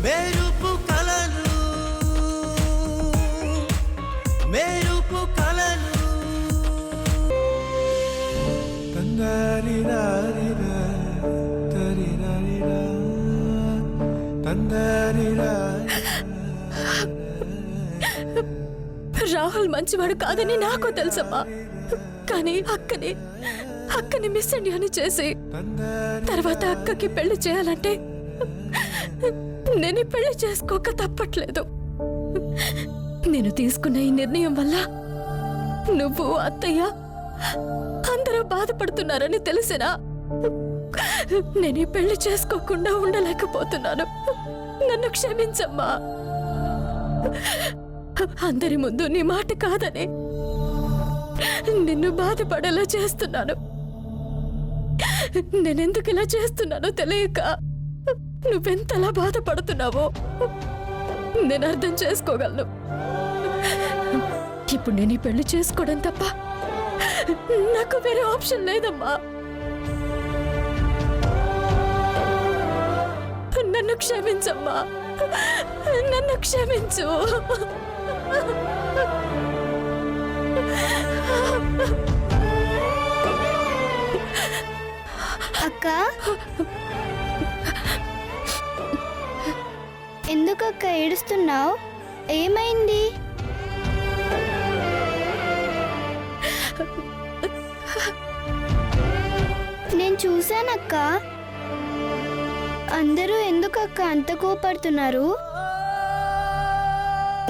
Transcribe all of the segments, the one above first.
మెరుపు కలలు మెరుపు కలలు తందరిరారిరా తరిరారిరా తందరిరా. రాహుల్ మంచివాడు కాదని నాకు తెలుసమ్మా. కానీ అక్కని మిస్ ఇండియాని చేసి తర్వాత అక్కకి పెళ్లి చేయాలంటే నేను పెళ్లి చేసుకోక తప్పట్లేదు. నేను తీసుకున్న ఈ నిర్ణయం వల్ల నువ్వు అత్తయ్య అందరూ బాధపడుతున్నారని తెలిసినా నేను పెళ్లి చేసుకోకుండా ఉండలేకపోతున్నాను. నన్ను క్షమించమ్మా. అందరి ముందు నీ మాట కాదని నిన్ను బాధపడేలా చేస్తున్నాను. నేనెందుకు ఇలా చేస్తున్నానో తెలియక నువ్వెంతలా బాధపడుతున్నావో నేను అర్థం చేసుకోగలను. ఇప్పుడు నేను ఈ పెళ్లి చేసుకోవడం తప్ప నాకు వేరే ఆప్షన్ లేదమ్మా. నన్ను క్షమించమ్మా, నన్ను క్షమించు. అక్క, ఎందుకక్క ఏడుస్తున్నావు? ఏమైంది? నేను చూశానక్క. అందరూ ఎందుకక్క అంత కోపడుతున్నారు?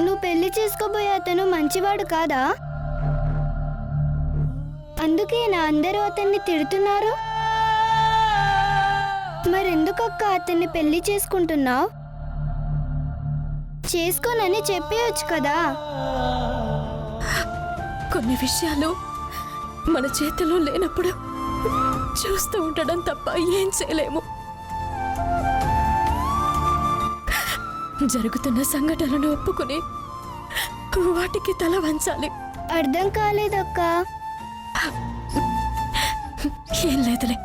నువ్వు పెళ్లి చేసుకోబోయే అతను మంచివాడు కాదా? అందుకేనా అందరూ అతన్ని తిడుతున్నారు? మరెందుకక్క అతన్ని పెళ్లి చేసుకుంటున్నావు? చేసుకోనని చెప్పేయచ్చు కదా. కొన్ని విషయాలు మన చేతిలో లేనప్పుడు చూస్తూ ఉండడం తప్ప ఏం చేయలేము. జరుగుతున్న సంఘటనలను ఒప్పుకుని వాటికి తల వంచాలి. అర్థం కాలేదక్క. ఏం లేదులే.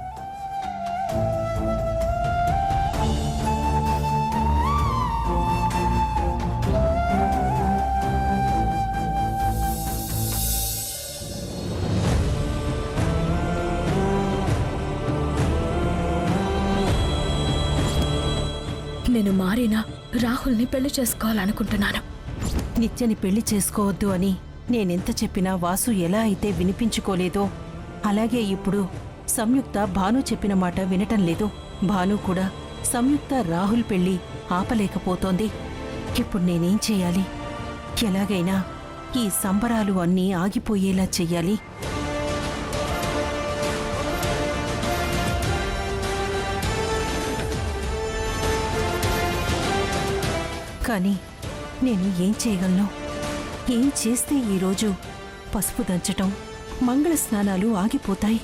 నేను మారినా రాహుల్ని పెళ్లి చేసుకోవాలనుకుంటున్నాను. నిత్యని పెళ్లి చేసుకోవద్దు అని నేనెంత చెప్పినా వాసు ఎలా అయితే వినిపించుకోలేదో అలాగే ఇప్పుడు సంయుక్త భాను చెప్పిన మాట వినటం లేదు. భాను కూడా సంయుక్త రాహుల్ పెళ్లి ఆపలేకపోతోంది. ఇప్పుడు నేనేం చెయ్యాలి? ఎలాగైనా ఈ సంబరాలు అన్నీ ఆగిపోయేలా చెయ్యాలి. కానీ నేను ఏం చేయగలను? ఏం చేస్తే ఈరోజు పసుపు దంచటం, మంగళ స్నానాలు ఆగిపోతాయి?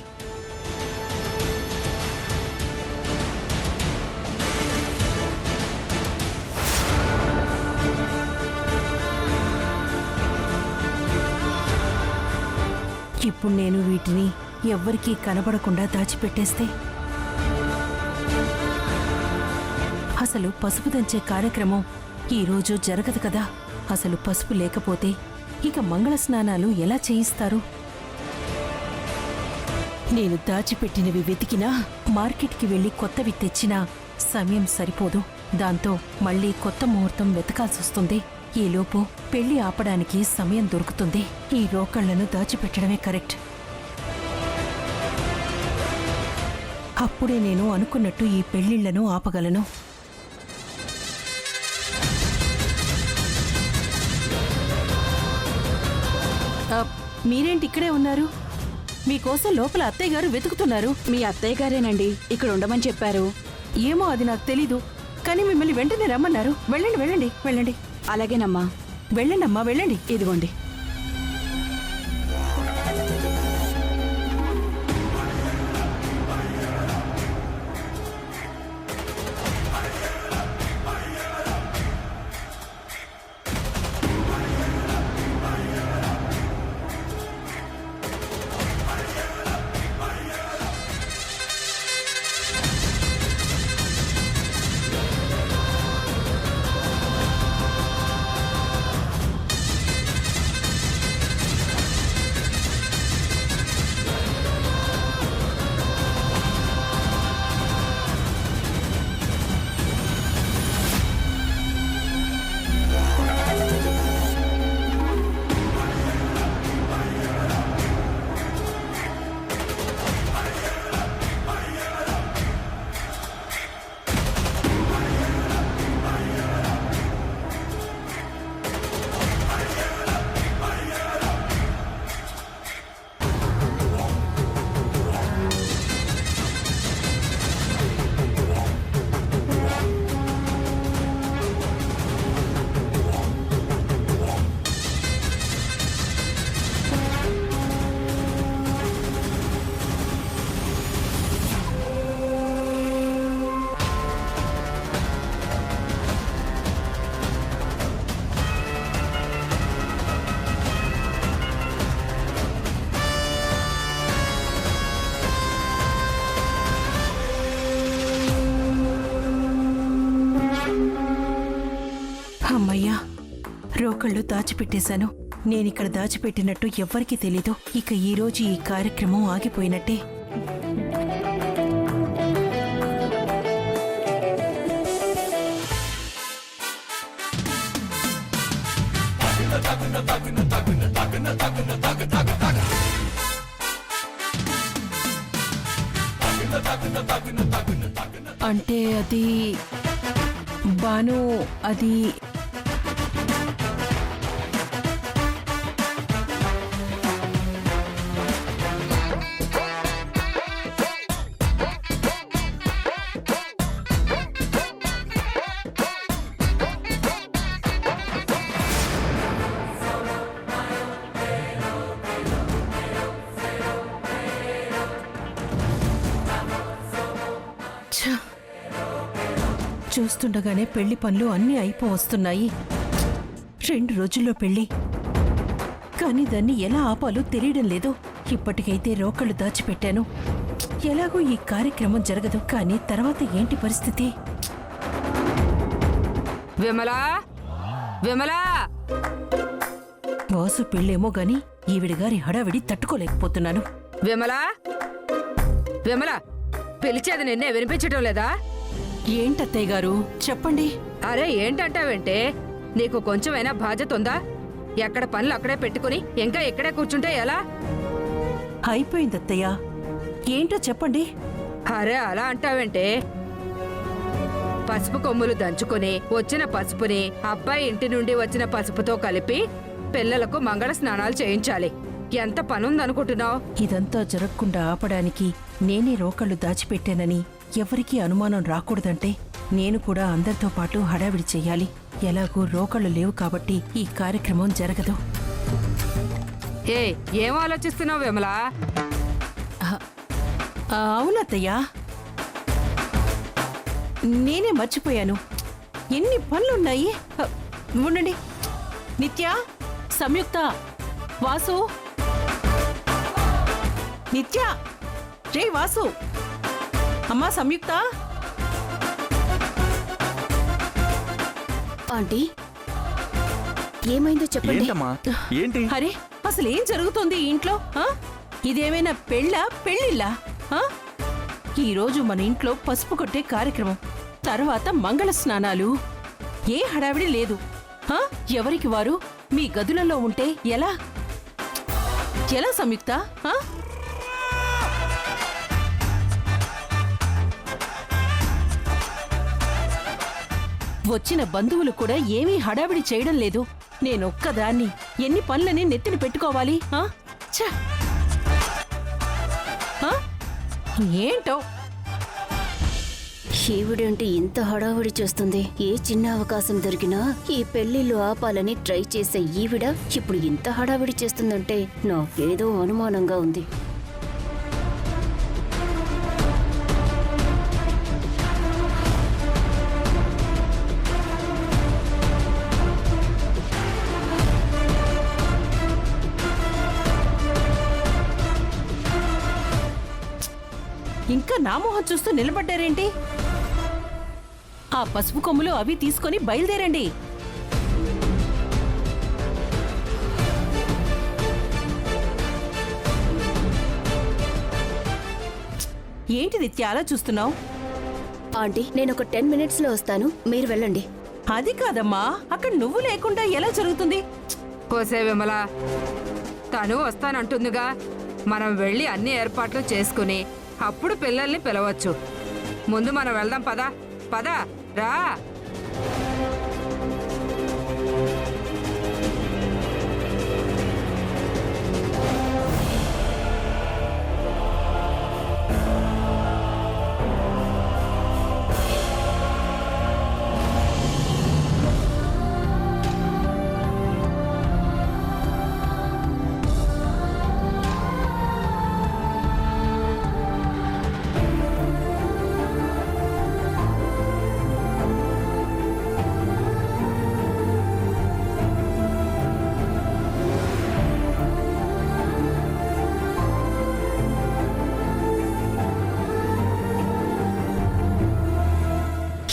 ఇప్పుడు నేను వీటిని ఎవ్వరికీ కనబడకుండా దాచిపెట్టేస్తే అసలు పసుపు దంచే కార్యక్రమం ఈరోజు జరగదు కదా. అసలు పసుపు లేకపోతే ఇక మంగళ స్నానాలు ఎలా చేయిస్తారు? నేను దాచిపెట్టినవి వెతికినా, మార్కెట్కి వెళ్లి కొత్తవి తెచ్చినా సమయం సరిపోదు. దాంతో మళ్లీ కొత్త ముహూర్తం వెతకాల్సొస్తుంది. ఈలోపు పెళ్లి ఆపడానికి సమయం దొరుకుతుంది. ఈ రోకళ్లను దాచిపెట్టడమే కరెక్ట్. అప్పుడే నేను అనుకున్నట్టు ఈ పెళ్లిళ్లను ఆపగలను. మీరేంటి ఇక్కడే ఉన్నారు? మీకోసం లోపల అత్తయ్య గారు వెతుకుతున్నారు. మీ అత్తయ్య గారేనండి, ఇక్కడ ఉండమని చెప్పారు. ఏమో అది నాకు తెలీదు, కానీ మిమ్మల్ని వెంటనే రమ్మన్నారు. వెళ్ళండి వెళ్ళండి వెళ్ళండి. అలాగేనమ్మా. వెళ్ళండి అమ్మా, వెళ్ళండి. ఇదిగోండి. అమ్మయ్యా, రోకళ్ళు దాచిపెట్టేశాను. నేనిక్కడ దాచిపెట్టినట్టు ఎవ్వరికీ తెలీదు. ఇక ఈరోజు ఈ కార్యక్రమం ఆగిపోయినట్టే. అంటే అది బాను, అది ఛ! చూస్తుండగానే పెళ్లి పనులు అన్నీ అయిపోవస్తున్నాయి. 2 రోజుల్లో పెళ్లి, కానీ దాన్ని ఎలా ఆపాలో తెలియడం లేదు. ఇప్పటికైతే రోకళ్ళు దాచిపెట్టాను. ఎలాగో ఈ కార్యక్రమం జరగదు. కానీ తర్వాత ఏంటి పరిస్థితి? విమలా, విమలా! వాసు పెళ్ళేమో గాని ఈవిడ గారి హడావిడి తట్టుకోలేకపోతున్నాను. విమలా, విమలా! పిలిచేది నిన్నే వినిపించటం లేదా? ఏంటత్తయ్య గారు, చెప్పండి. అరే ఏంటంటావేంటే? నీకు కొంచెమైనా బాధ్యత ఉందా? ఎక్కడ పనులు అక్కడే పెట్టుకుని ఇంకా ఇక్కడే కూర్చుంటే ఎలా? అయిపోయిందత్తయ్య, ఏంటో చెప్పండి. అరే అలా అంటావేంటే? పసుపు కొమ్ములు దంచుకుని వచ్చిన పసుపుని అబ్బాయి ఇంటి నుండి వచ్చిన పసుపుతో కలిపి పిల్లలకు మంగళ స్నానాలు చేయించాలి. ఎంత పనుందనుకుంటున్నావు? ఇదంతా జరగకుండా ఆపడానికి నేనే రోకళ్ళు దాచిపెట్టానని ఎవరికీ అనుమానం రాకూడదంటే నేను కూడా అందరితో పాటు హడావిడి చెయ్యాలి. ఎలాగూ రోకళ్ళు లేవు కాబట్టి ఈ కార్యక్రమం జరగదు. ఏం ఆలోచిస్తున్నావు విమలా? అవునత్తయ్యా, నేనే మర్చిపోయాను. ఎన్ని పనులున్నాయి. ఉండండి. నిత్య, సంయుక్త, వాసు, నిత్య, రే వాసు, అమ్మా సంయుక్త. ఆంటీ, ఏమైందో చెప్పండి. ఏంటి? అరే, అసలు ఏం జరుగుతోంది ఈ ఇంట్లో? ఇదేమైనా పెళ్ళిళ్ళా? ఈరోజు మన ఇంట్లో పసుపు కొట్టే కార్యక్రమం, తర్వాత మంగళ స్నానాలు. ఏ హడావిడి లేదు. ఎవరికి వారు మీ గదులలో ఉంటే ఎలా సంయుక్త? వచ్చిన బంధువులు కూడా ఏమీ హడావిడి చేయడం లేదు. నేనొక్కదాన్ని ఎన్ని పనులని నెత్తిని పెట్టుకోవాలి? ఛ! ఏంటో ఈవిడంటే ఇంత హడావుడి చేస్తుంది. ఏ చిన్న అవకాశం దొరికినా ఈ పెళ్లిళ్ళు ఆపాలని ట్రై చేసే ఈవిడ ఇప్పుడు ఇంత హడావిడి చేస్తుందంటే నాకేదో అనుమానంగా ఉంది. ఇంకా నా మొహం చూస్తూ నిలబడ్డారేంటి? ఆ పసుపు కొమ్ములు అవి తీసుకొని బయలుదేరండి. ఏంటి నిత్య అలా చూస్తున్నావు? ఆంటీ, నేను ఒక 10 minutes లో వస్తాను, మీరు వెళ్ళండి. అది కాదమ్మా, అక్కడ నువ్వు లేకుండా ఎలా జరుగుతుంది? కోసే విమలా, తను వస్తానంటుందిగా. మనం వెళ్ళి అన్ని ఏర్పాట్లు చేసుకుని అప్పుడు పిల్లల్ని పిలవచ్చు. ముందు మనం వెళ్దాం. పద పద, రా.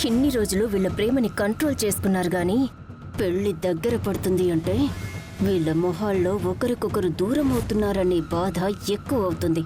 ఇన్ని రోజులు వీళ్ళ ప్రేమని కంట్రోల్ చేసుకున్నారు గాని పెళ్లి దగ్గర పడుతుంది అంటే వీళ్ళ మొహాల్లో ఒకరికొకరు దూరం అవుతున్నారనే బాధ ఎక్కువ అవుతుంది.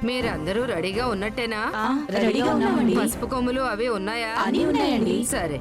మీరందరూ రెడీగా ఉన్నట్టేనా? రెడీగా ఉన్నామండి. పసుపు కొమ్ములు అవి ఉన్నాయా? అన్నీ ఉన్నాయండి. సరే.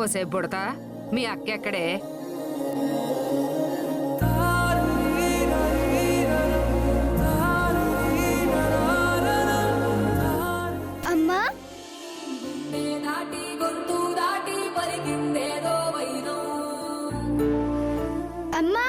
ఓసేపు పుడతా, మీ అక్క ఎక్కడే? అమ్మా అమ్మా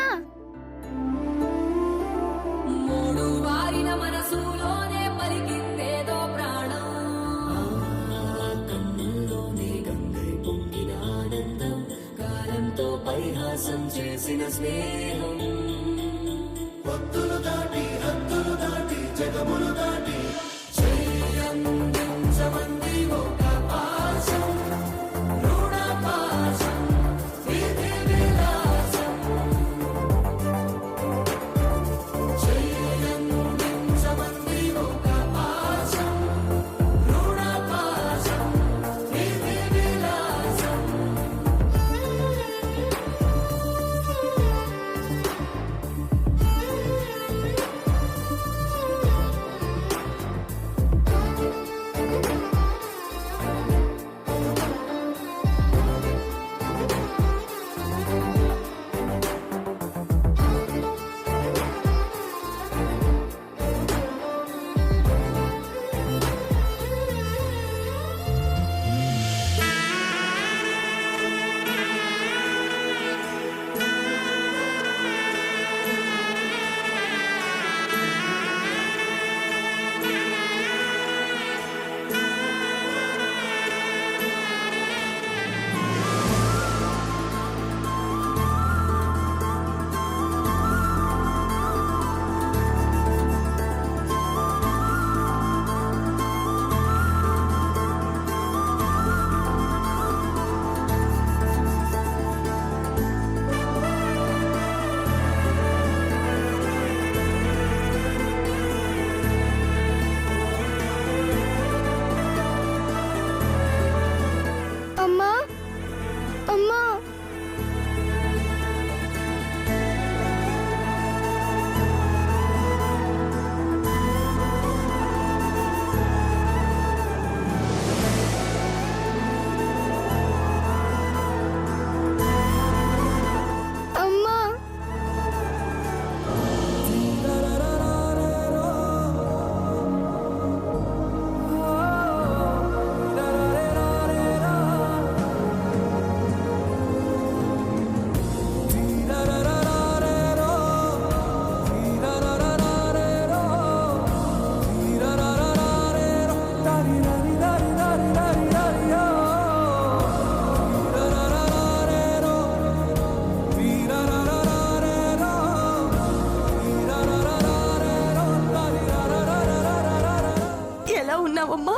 ఉన్నావమ్మా?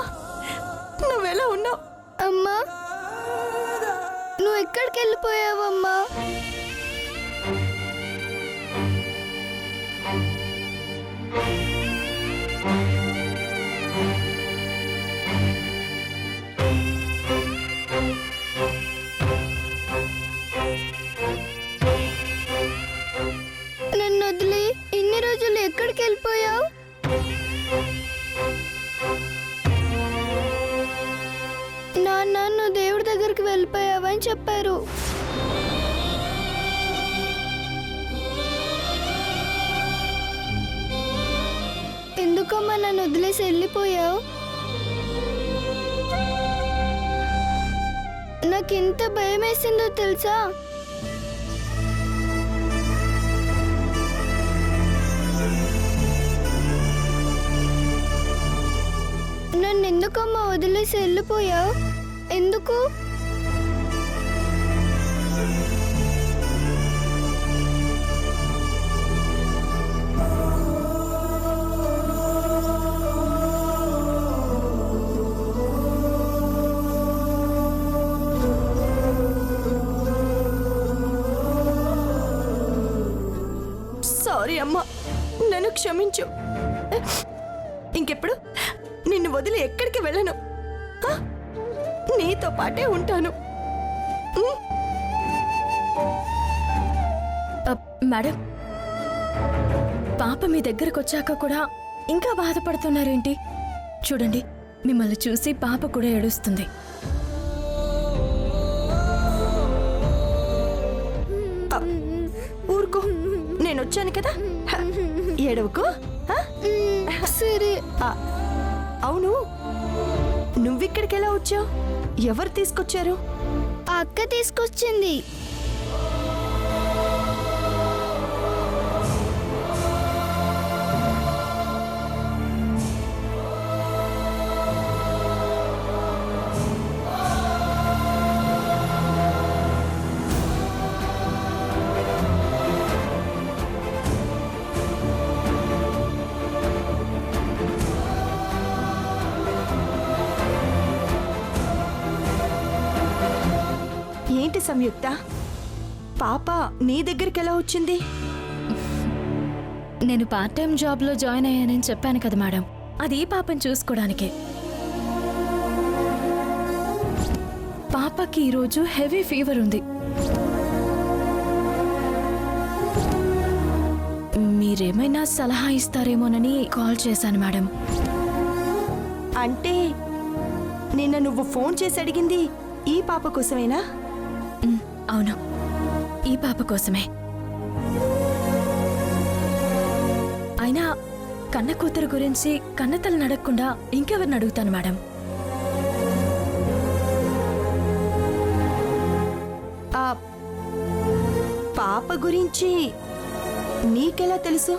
నువ్వెలా ఉన్నావు? అమ్మా నువ్వు ఎక్కడికి వెళ్ళిపోయావమ్మా? నన్ను వదిలి ఇన్ని రోజులు ఎక్కడికి వెళ్ళిపోయావు? నాన్న నువ్వు దేవుడి దగ్గరికి వెళ్ళిపోయావని చెప్పారు. ఎందుకమ్మా నన్ను వదిలేసి వెళ్ళిపోయావు? నాకు ఎంత భయం వేసిందో తెలుసా? నన్ను ఎందుకమ్మా వదిలేసి వెళ్ళిపోయావు? ఎందుకు? సారీ అమ్మా, నన్ను క్షమించు. ఇంకెప్పుడు నిన్ను వదిలి ఎక్కడికి వెళ్ళను. ఆ? నీతో పాటే ఉంటాను. మేడం, పాప మీ దగ్గరకు వచ్చాక కూడా ఇంకా బాధపడుతున్నారేంటి? చూడండి, మిమ్మల్ని చూసి పాప కూడా ఏడుస్తుంది. ఊరుకో, నేను వచ్చాను కదా, ఏడవకు. సరే. అవును, నువ్విక్కడికి ఎలా వచ్చావు? ఎవరు తీసుకొచ్చారు? ఆ అక్క తీసుకొచ్చింది. ఏంటి సంయుక్త, పాప నీ దగ్గరికి ఎలా వచ్చింది? నేను పార్ట్ టైం జాబ్లో జాయిన్ అయ్యానని చెప్పాను కదా మేడం, అది ఈ పాపను చూసుకోవడానికే. పాపకి ఈరోజు హెవీ ఫీవర్ ఉంది. మీరేమైనా సలహా ఇస్తారేమోనని కాల్ చేశాను మేడం. అంటే నిన్న నువ్వు ఫోన్ చేసి అడిగింది ఈ పాప కోసమేనా? అవును, ఈ పాప కోసమే. అయినా కన్న కూతురు గురించి కన్నతల్ని అడగకుండా ఇంకెవరిని అడుగుతాను మేడం? ఆ పాప గురించి నీకెలా తెలుసు?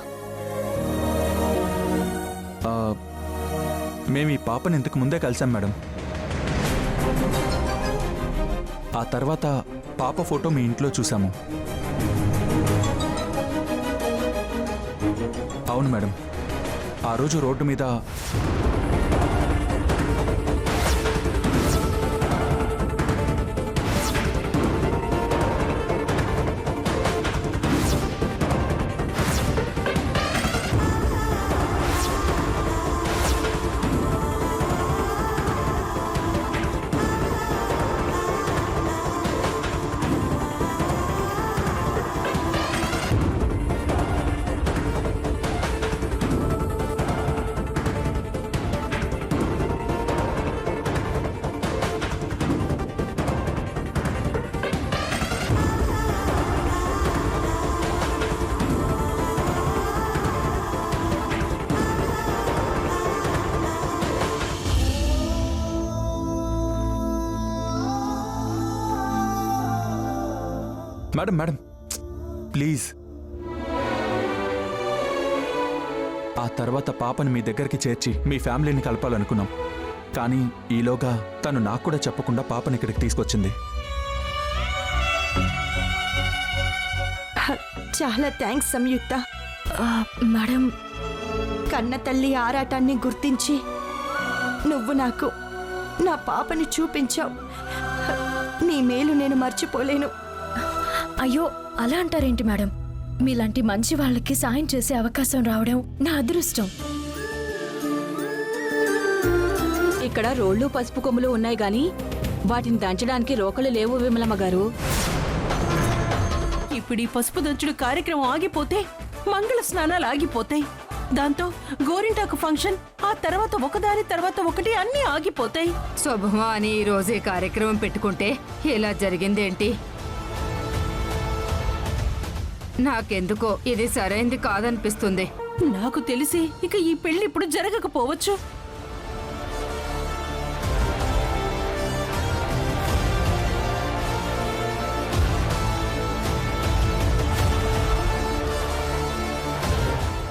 మేము ఈ పాపని ఇంతకు ముందే కలిసాం మేడం. ఆ తర్వాత పాప ఫోటో మీ ఇంట్లో చూసాము. అవును మేడం, ఆ రోజు రోడ్డు మీద మేడం మేడం ప్లీజ్. ఆ తర్వాత పాపని మీ దగ్గరికి చేర్చి మీ ఫ్యామిలీని కలపాలనుకున్నాం. కానీ ఈలోగా తను నాకు కూడా చెప్పకుండా పాపని ఇక్కడికి తీసుకొచ్చింది. చాలా థ్యాంక్స్ సంయుక్త. మేడం, కన్న తల్లి ఆరాటాన్ని గుర్తించి నువ్వు నాకు నా పాపని చూపించావు. నీ మేలు నేను మర్చిపోలేను. అయ్యో అలా అంటారేంటి మేడం? మీలాంటి మంచి వాళ్ళకి సాయం చేసే అవకాశం రావడం నా అదృష్టం. ఇక్కడ రోళ్ళు పసుపు కొమ్ములు ఉన్నాయి గాని వాటిని దంచడానికి రోకలు లేవు విమలమ్మ గారు. ఇప్పుడు ఈ పసుపు దంచుడు కార్యక్రమం ఆగిపోతే మంగళ స్నానాలు ఆగిపోతాయి. దాంతో గోరింటాకు ఫంక్షన్, ఆ తర్వాత ఒకదాని తర్వాత ఒకటి అన్నీ ఆగిపోతాయి. శుభమా అని ఈ రోజు ఈ కార్యక్రమం పెట్టుకుంటే ఇలా జరిగిందేంటి? నాకెందుకో ఇది సరైంది కాదనిపిస్తుంది. నాకు తెలిసి ఇక ఈ పెళ్లి ఇప్పుడు జరగకపోవచ్చు.